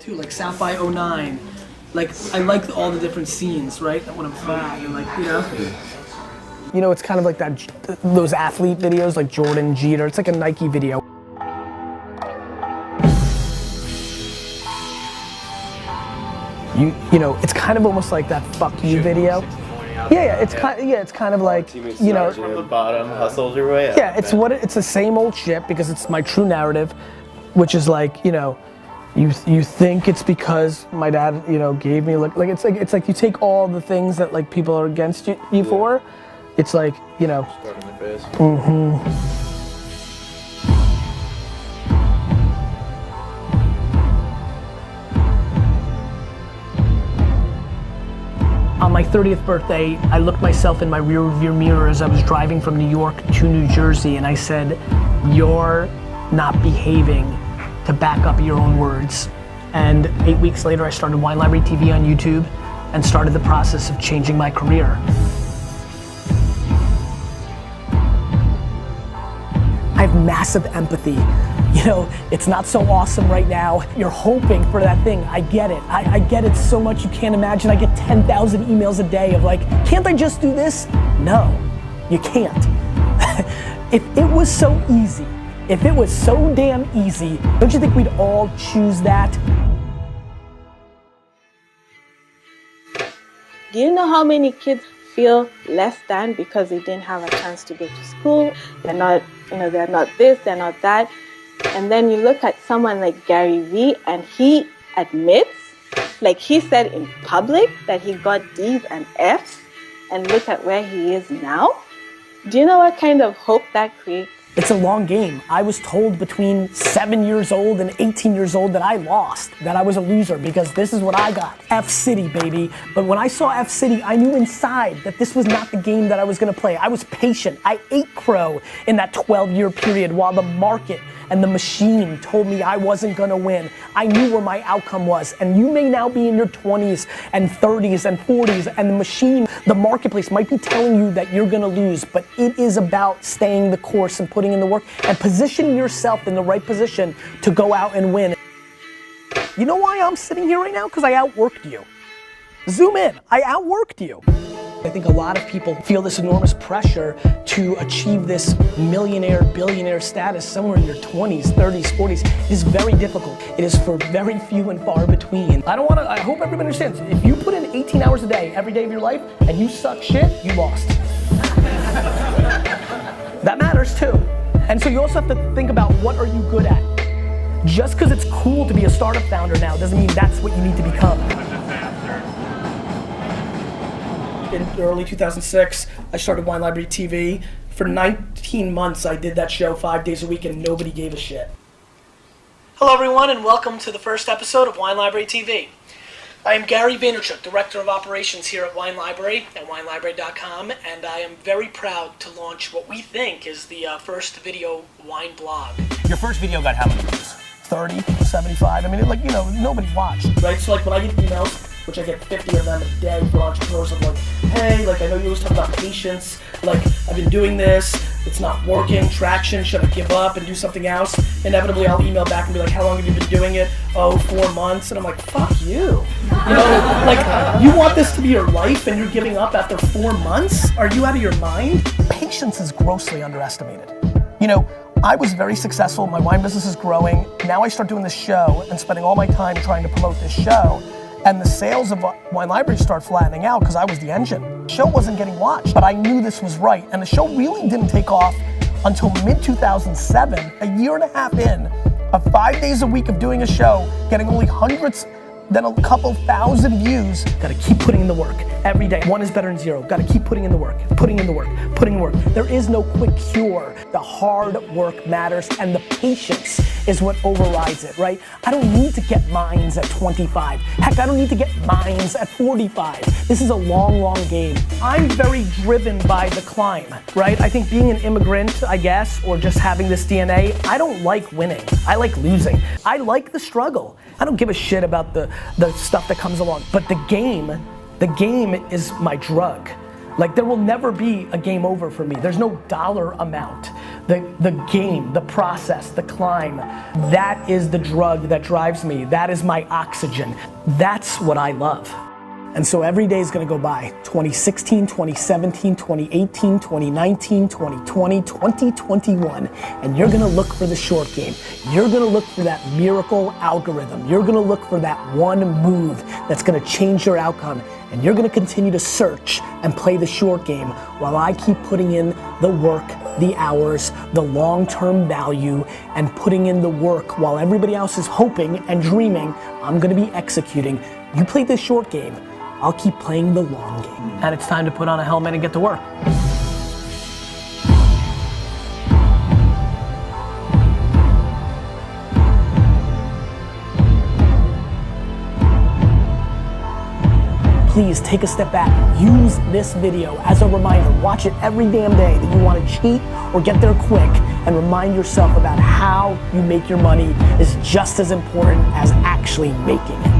too, like South by '09. Like, I like all the different scenes, right? When I'm flying and like, you know? You know, it's kind of like those athlete videos, like Jordan, Jeter. It's like a Nike video. You know, it's kind of almost like that "fuck you" video. Yeah, it's kind of like, you know, from the bottom, hustles your way up. Yeah, it's the same old shit because it's my true narrative, which is like, you know, you think it's because my dad, you know, gave me like it's like you take all the things that like people are against you for, it's like, you know. Start in the face. Mm-hmm. On my 30th birthday, I looked myself in my rear mirror as I was driving from New York to New Jersey, and I said, "You're not behaving to back up your own words." And 8 weeks later, I started Wine Library TV on YouTube and started the process of changing my career. I have massive empathy. You know, it's not so awesome right now. You're hoping for that thing. I get it. I get it so much you can't imagine. I get 10,000 emails a day of like, can't I just do this? No, you can't. If it was so easy, if it was so damn easy, don't you think we'd all choose that? Do you know how many kids feel less than because they didn't have a chance to go to school? They're not, you know, they're not this, they're not that. And then you look at someone like Garyvee, and he admits, like he said in public, that he got D's and F's, and look at where he is now. Do you know what kind of hope that creates? It's a long game. I was told between 7 years old and 18 years old that I lost, that I was a loser, because this is what I got. F City, baby. But when I saw F City, I knew inside that this was not the game that I was gonna play. I was patient. I ate crow in that 12-year period while the market and the machine told me I wasn't gonna win. I knew where my outcome was. And you may now be in your 20s and 30s and 40s, and the machine, the marketplace might be telling you that you're gonna lose, but it is about staying the course and putting in the work and positioning yourself in the right position to go out and win. You know why I'm sitting here right now? Because I outworked you. Zoom in, I outworked you. I think a lot of people feel this enormous pressure to achieve this millionaire, billionaire status somewhere in your 20s, 30s, 40s. It is very difficult. It is for very few and far between. I hope everybody understands, if you put in 18 hours a day, every day of your life, and you suck shit, you lost. That matters too. And so you also have to think about, what are you good at? Just because it's cool to be a startup founder now doesn't mean that's what you need to become. In early 2006, I started Wine Library TV. For 19 months, I did that show 5 days a week and nobody gave a shit. Hello everyone, and welcome to the first episode of Wine Library TV. I am Gary Vaynerchuk, Director of Operations here at Wine Library at winelibrary.com, and I am very proud to launch what we think is the first video wine blog. Your first video got how many views? 30, 75, I mean, like, you know, nobody watched. Right, so like when I get emails, which I get 50 of them a day for entrepreneurs, of like, hey, like I know you always talk about patience, like I've been doing this, it's not working, traction, should I give up and do something else? Inevitably I'll email back and be like, how long have you been doing it? Oh, 4 months, and I'm like, fuck you. You know, like, you want this to be your life and you're giving up after 4 months? Are you out of your mind? Patience is grossly underestimated. You know, I was very successful, my wine business is growing, now I start doing this show and spending all my time trying to promote this show, and the sales of Wine Library start flattening out because I was the engine. The show wasn't getting watched, but I knew this was right, and the show really didn't take off until mid-2007, a year and a half in, of 5 days a week of doing a show, getting only hundreds, then a couple thousand views. Gotta keep putting in the work every day. 1 is better than 0. Gotta keep putting in the work, putting in the work, putting in the work. There is no quick cure. The hard work matters, and the patience is what overrides it, right? I don't need to get mines at 25. Heck, I don't need to get mines at 45. This is a long, long game. I'm very driven by the climb, right? I think being an immigrant, I guess, or just having this DNA, I don't like winning. I like losing. I like the struggle. I don't give a shit about the stuff that comes along, but the game is my drug. Like there will never be a game over for me. There's no dollar amount. The game, the process, the climb, that is the drug that drives me. That is my oxygen. That's what I love. And so every day is gonna go by. 2016, 2017, 2018, 2019, 2020, 2021. And you're gonna look for the short game. You're gonna look for that miracle algorithm. You're gonna look for that one move that's gonna change your outcome. And you're gonna continue to search and play the short game while I keep putting in the work, the hours, the long-term value, and putting in the work while everybody else is hoping and dreaming. I'm gonna be executing. You play this short game, I'll keep playing the long game. And it's time to put on a helmet and get to work. Please take a step back. Use this video as a reminder. Watch it every damn day that you want to cheat or get there quick, and remind yourself about how you make your money is just as important as actually making it.